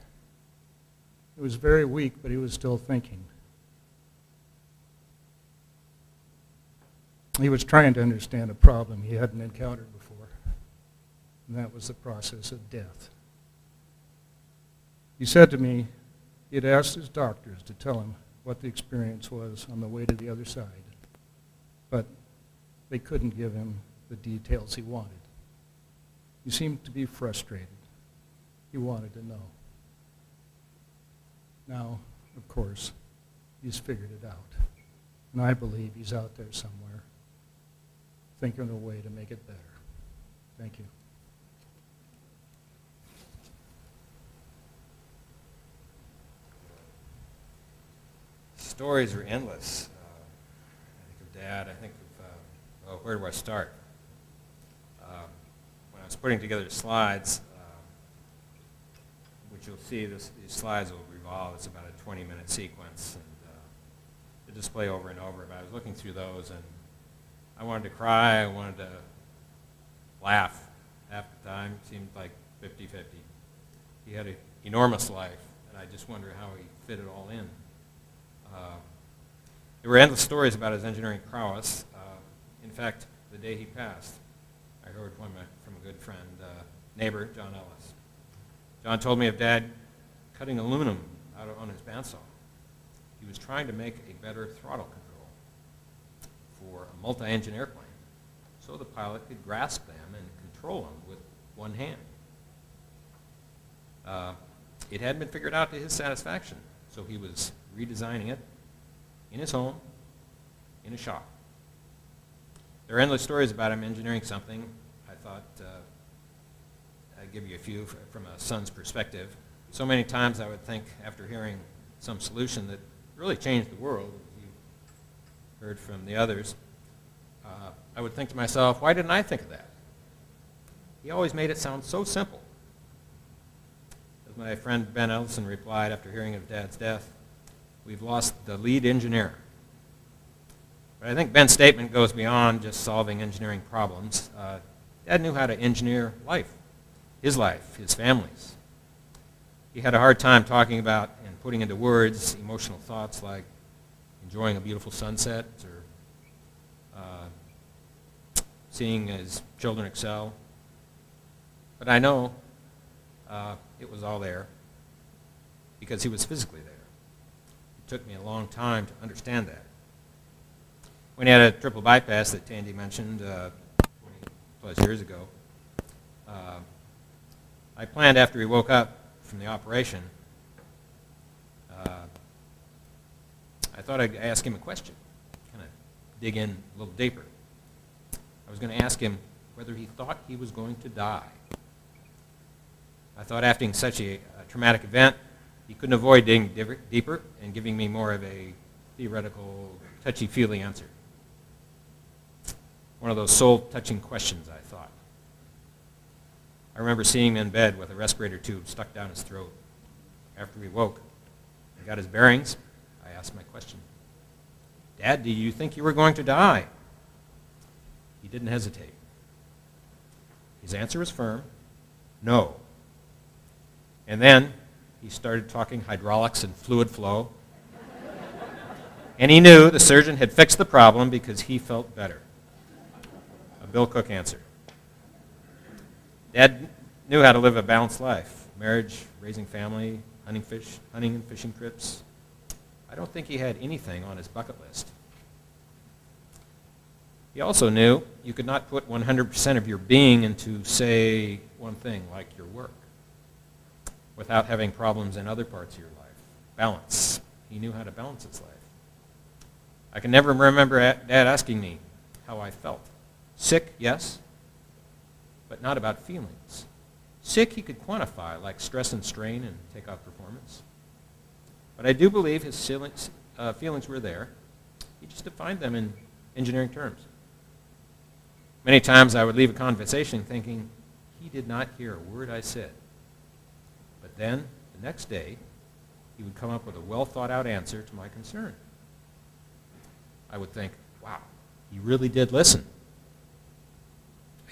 He was very weak, but he was still thinking. He was trying to understand a problem he hadn't encountered before, and that was the process of death. He said to me he had asked his doctors to tell him what the experience was on the way to the other side, but they couldn't give him the details he wanted. He seemed to be frustrated. He wanted to know. Now, of course, he's figured it out, and I believe he's out there somewhere thinking of a way to make it better. Thank you. Stories are endless. I think of Dad. I think of, well, where do I start? When I was putting together the slides, which you'll see, these slides will revolve. It's about a 20-minute sequence, and to display over and over. But I was looking through those, and I wanted to cry. I wanted to laugh. Half the time it seemed like 50-50. He had an enormous life, and I just wonder how he fit it all in. There were endless stories about his engineering prowess. In fact, the day he passed, I heard one from a good friend, neighbor, John Ellis. John told me of Dad cutting aluminum out on his bandsaw. He was trying to make a better throttle control for a multi-engine airplane so the pilot could grasp them and control them with one hand. It hadn't been figured out to his satisfaction, so he was redesigning it in his home, in a shop. There are endless stories about him engineering something. I thought I'd give you a few from a son's perspective. So many times I would think, after hearing some solution that really changed the world, as you heard from the others, I would think to myself, why didn't I think of that? He always made it sound so simple. As my friend Ben Ellison replied after hearing of Dad's death, we've lost the lead engineer. But I think Ben's statement goes beyond just solving engineering problems. Dad knew how to engineer life, his family's. He had a hard time talking about and putting into words emotional thoughts like enjoying a beautiful sunset or seeing his children excel. But I know it was all there because he was physically there. It took me a long time to understand that. When he had a triple bypass that Tandy mentioned 20-plus years ago, I planned after he woke up from the operation, I thought I'd ask him a question, kind of dig in a little deeper. I was going to ask him whether he thought he was going to die. I thought after such a traumatic event, he couldn't avoid digging deeper and giving me more of a theoretical, touchy-feely answer. One of those soul-touching questions, I thought. I remember seeing him in bed with a respirator tube stuck down his throat. After he woke and got his bearings, I asked my question. Dad, do you think you were going to die? He didn't hesitate. His answer was firm, no. And then he started talking hydraulics and fluid flow. And he knew the surgeon had fixed the problem because he felt better. A Bill Cook answer. Dad knew how to live a balanced life. Marriage, raising family, hunting and fishing trips. I don't think he had anything on his bucket list. He also knew you could not put 100% of your being into, say, one thing, like your work, without having problems in other parts of your life. Balance. He knew how to balance his life. I can never remember Dad asking me how I felt. Sick, yes, but not about feelings. Sick he could quantify, like stress and strain and takeoff performance. But I do believe his feelings were there. He just defined them in engineering terms. Many times I would leave a conversation thinking, he did not hear a word I said. But then, the next day, he would come up with a well-thought-out answer to my concern. I would think, wow, he really did listen.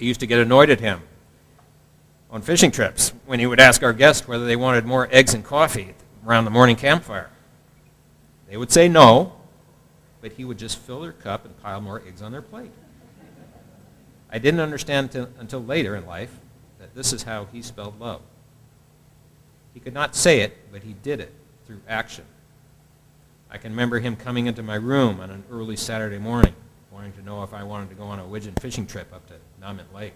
I used to get annoyed at him on fishing trips when he would ask our guests whether they wanted more eggs and coffee around the morning campfire. They would say no, but he would just fill their cup and pile more eggs on their plate. I didn't understand until later in life that this is how he spelled love. He could not say it, but he did it through action. I can remember him coming into my room on an early Saturday morning, wanting to know if I wanted to go on a widgeon fishing trip up to Nahmint Lake.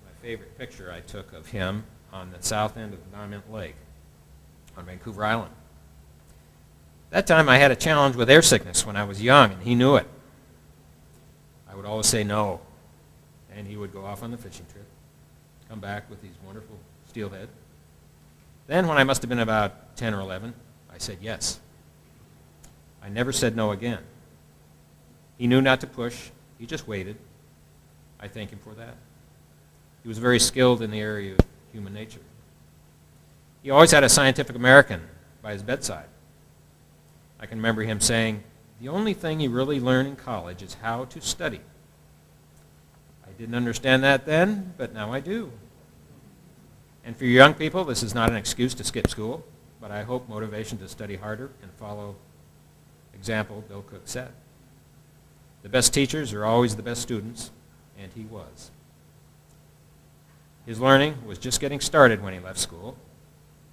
My favorite picture I took of him on the south end of Nahmint Lake on Vancouver Island. That time I had a challenge with air sickness when I was young, and he knew it. I would always say no, and he would go off on the fishing trip, come back with these wonderful steelhead. Then when I must have been about 10 or 11, I said yes. I never said no again. He knew not to push. He just waited. I thank him for that. He was very skilled in the area of human nature. He always had a Scientific American by his bedside. I can remember him saying, the only thing you really learn in college is how to study. I didn't understand that then, but now I do. And for young people, this is not an excuse to skip school, but I hope motivation to study harder and follow example Bill Cook set. The best teachers are always the best students, and he was. His learning was just getting started when he left school,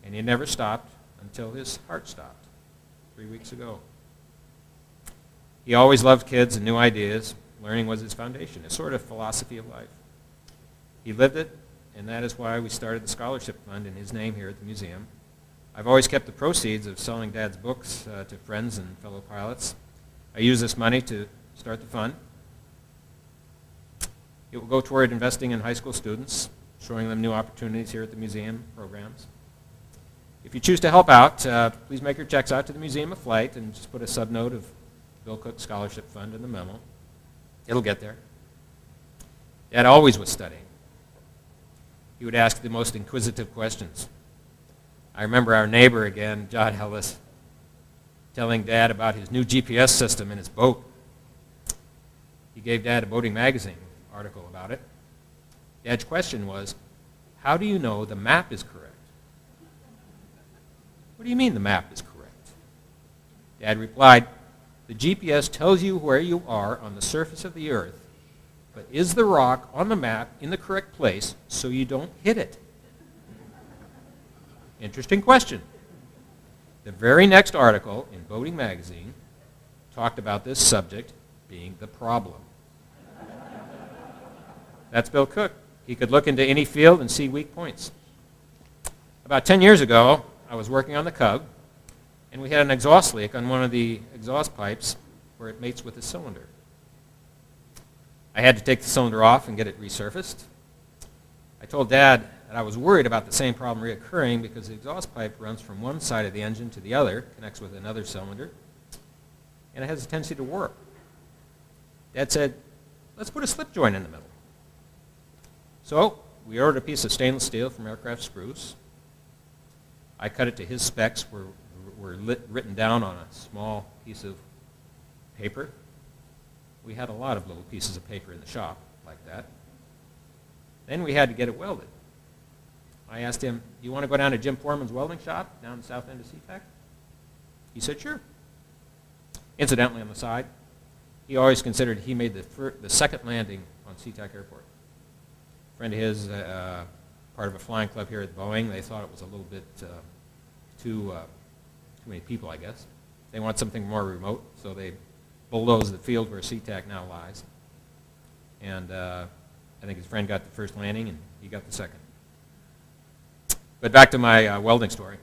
and he never stopped until his heart stopped 3 weeks ago. He always loved kids and new ideas. Learning was his foundation, a sort of philosophy of life. He lived it, and that is why we started the scholarship fund in his name here at the museum. I've always kept the proceeds of selling Dad's books to friends and fellow pilots. I use this money to start the fund. It will go toward investing in high school students, showing them new opportunities here at the museum programs. If you choose to help out, please make your checks out to the Museum of Flight and just put a subnote of Bill Cook Scholarship Fund in the memo. It'll get there. Dad always was studying. He would ask the most inquisitive questions. I remember our neighbor again, John Ellis, telling Dad about his new GPS system in his boat. He gave Dad a Boating Magazine article about it. Dad's question was, how do you know the map is correct? What do you mean the map is correct? Dad replied, the GPS tells you where you are on the surface of the earth, but is the rock on the map in the correct place so you don't hit it? Interesting question. The very next article in Boating Magazine talked about this subject being the problem. That's Bill Cook. He could look into any field and see weak points. About 10 years ago, I was working on the Cub, and we had an exhaust leak on one of the exhaust pipes where it mates with the cylinder. I had to take the cylinder off and get it resurfaced. I told Dad that I was worried about the same problem reoccurring because the exhaust pipe runs from one side of the engine to the other, connects with another cylinder, and it has a tendency to warp. Dad said, let's put a slip joint in the middle. So we ordered a piece of stainless steel from Aircraft Spruce. I cut it to his specs, were written down on a small piece of paper. We had a lot of little pieces of paper in the shop like that. Then we had to get it welded. I asked him, do you want to go down to Jim Foreman's welding shop down the south end of SeaTac? He said, sure. Incidentally, on the side, he always considered he made the second landing on SeaTac Airport. A friend of his, part of a flying club here at Boeing, they thought it was a little bit too many people, I guess. They want something more remote, so they bulldozed the field where SeaTac now lies. And I think his friend got the first landing, and he got the second. But back to my welding story.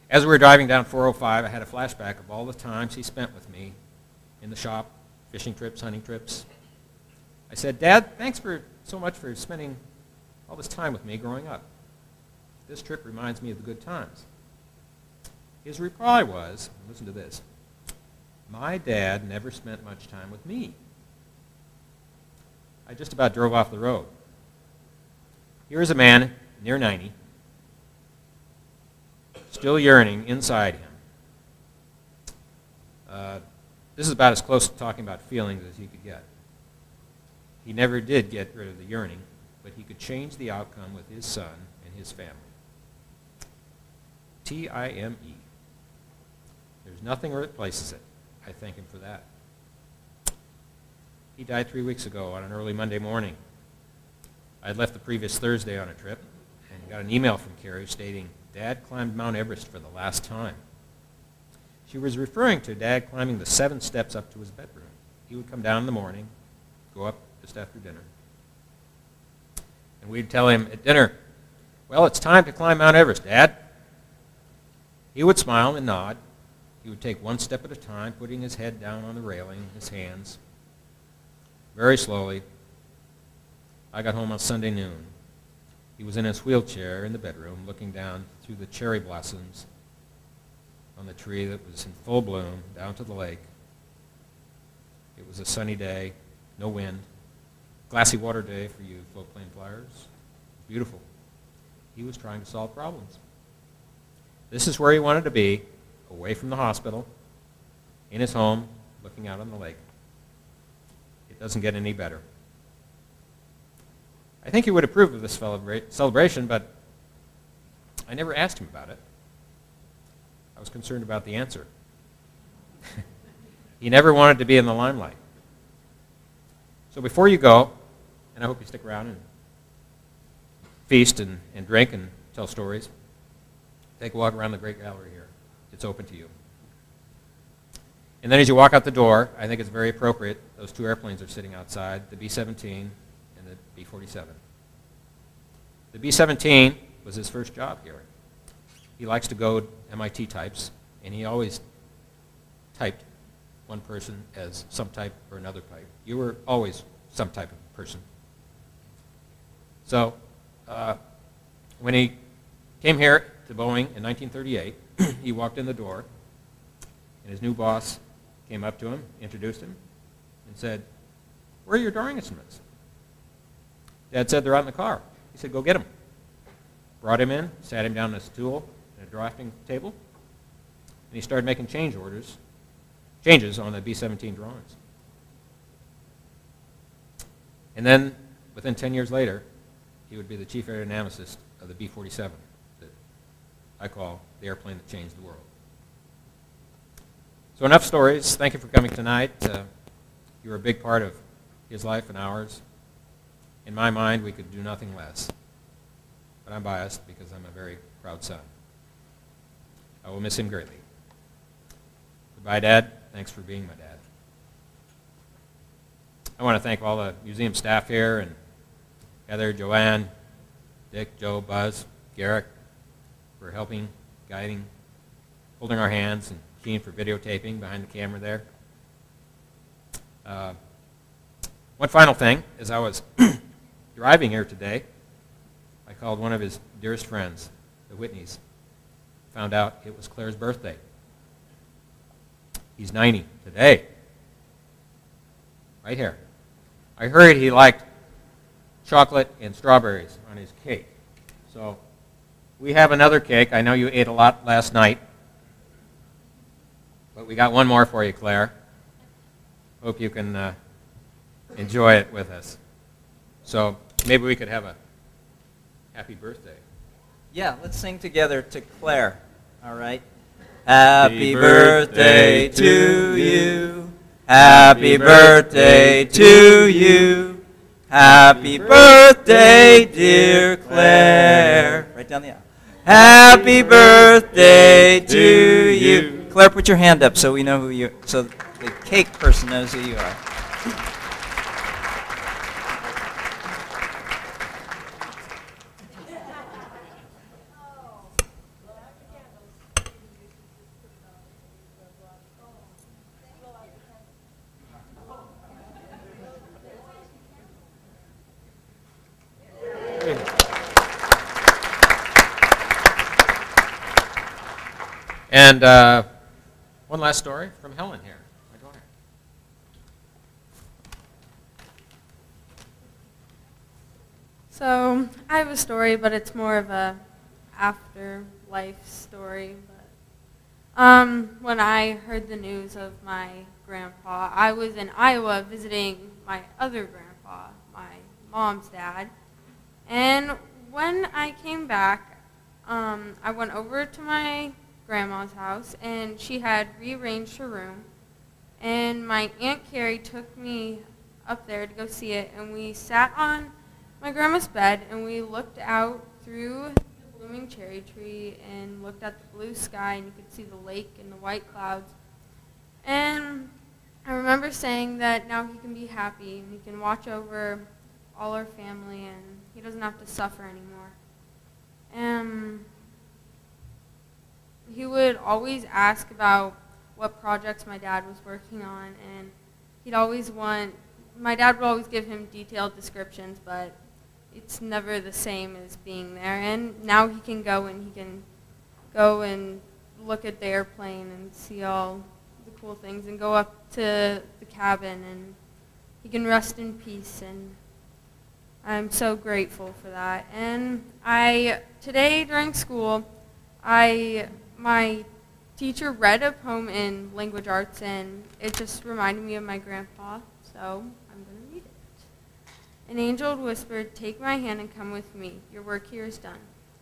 As we were driving down 405, I had a flashback of all the times he spent with me in the shop, fishing trips, hunting trips. I said, Dad, thanks so much for spending all this time with me growing up. This trip reminds me of the good times. His reply was, listen to this, my dad never spent much time with me. I just about drove off the road. Here is a man near 90, still yearning inside him. This is about as close to talking about feelings as he could get. He never did get rid of the yearning, but he could change the outcome with his son and his family. T-I-M-E. There's nothing replaces it. I thank him for that. He died 3 weeks ago on an early Monday morning. I had left the previous Thursday on a trip and got an email from Carrie stating, Dad climbed Mount Everest for the last time. She was referring to Dad climbing the 7 steps up to his bedroom. He would come down in the morning, go up just after dinner, and we'd tell him at dinner, well, it's time to climb Mount Everest, Dad. He would smile and nod. He would take 1 step at a time, putting his head down on the railing, his hands, very slowly. I got home on Sunday noon. He was in his wheelchair in the bedroom, looking down through the cherry blossoms on the tree that was in full bloom down to the lake. It was a sunny day, no wind, glassy water day for you floatplane flyers. Beautiful. He was trying to solve problems. This is where he wanted to be, away from the hospital, in his home, looking out on the lake. It doesn't get any better. I think he would approve of this celebration, but I never asked him about it. I was concerned about the answer. He never wanted to be in the limelight. So before you go, and I hope you stick around and feast and drink and tell stories, take a walk around the great gallery here. It's open to you. And then as you walk out the door, I think it's very appropriate, those 2 airplanes are sitting outside, the B-17 and the B-47. The B-17 was his first job here. He likes to go MIT types, and he always typed one person as some type or another type. You were always some type of person. So when he came here to Boeing in 1938, he walked in the door, and his new boss came up to him, introduced him, and said, where are your drawing instruments? Dad said, they're out in the car. He said, go get them. Brought him in, sat him down on a stool at a drafting table, and he started making changes on the B-17 drawings. And then, within 10 years later, he would be the chief aerodynamicist of the B-47 that I call the airplane that changed the world. So enough stories. Thank you for coming tonight. You were a big part of his life and ours. In my mind, we could do nothing less. But I'm biased because I'm a very proud son. I will miss him greatly. Goodbye, Dad. Thanks for being my dad. I want to thank all the museum staff here, and Heather, Joanne, Dick, Joe, Buzz, Garrick, for helping, guiding, holding our hands, and Keen for videotaping behind the camera there. One final thing, as I was driving here today, I called one of his dearest friends, the Whitneys. Found out it was Claire's birthday. He's 90 today. Right here. I heard he liked chocolate and strawberries on his cake. So we have another cake. I know you ate a lot last night. But we got one more for you, Claire. Hope you can enjoy it with us. So maybe we could have a happy birthday. Yeah, let's sing together to Claire. All right. Happy birthday to you. Happy birthday to you. Happy birthday, dear Claire. Right down the aisle. Happy birthday to you. Claire, put your hand up so we know who you are, so the cake person knows who you are. And one last story from Helen here, my daughter. So I have a story, but it's more of a afterlife story. But, when I heard the news of my grandpa, I was in Iowa visiting my other grandpa, my mom's dad. And when I came back, I went over to my grandma's house, and she had rearranged her room. And my Aunt Carrie took me up there to go see it, and we sat on my grandma's bed, and we looked out through the blooming cherry tree and looked at the blue sky, and you could see the lake and the white clouds. And I remember saying that now he can be happy, and he can watch over all our family, and he doesn't have to suffer anymore. And he would always ask about what projects my dad was working on, and my dad would always give him detailed descriptions, but it's never the same as being there. And now he can go and look at the airplane and see all the cool things and go up to the cabin, and he can rest in peace, and I'm so grateful for that. And today during school, my teacher read a poem in language arts, and it just reminded me of my grandpa, so I'm going to read it. An angel whispered, "Take my hand and come with me. Your work here is done.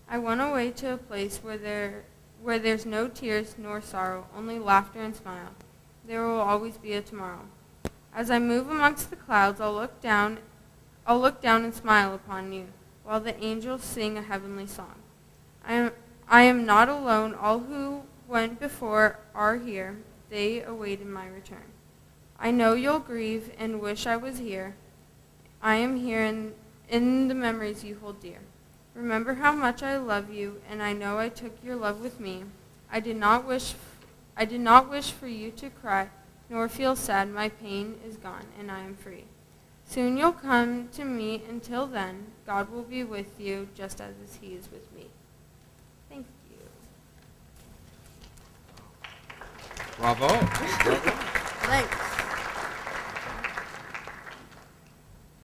I went away to a place where there's no tears nor sorrow, only laughter and smile. There will always be a tomorrow. As I move amongst the clouds, I'll look down and smile upon you, while the angels sing a heavenly song. I am not alone. All who went before are here. They awaited my return. I know you'll grieve and wish I was here. I am here in the memories you hold dear. Remember how much I love you, and I know I took your love with me. I did not wish for you to cry, nor feel sad. My pain is gone, and I am free. Soon you'll come to me. Until then, God will be with you, just as he is with me." Thank you. Bravo. Thanks.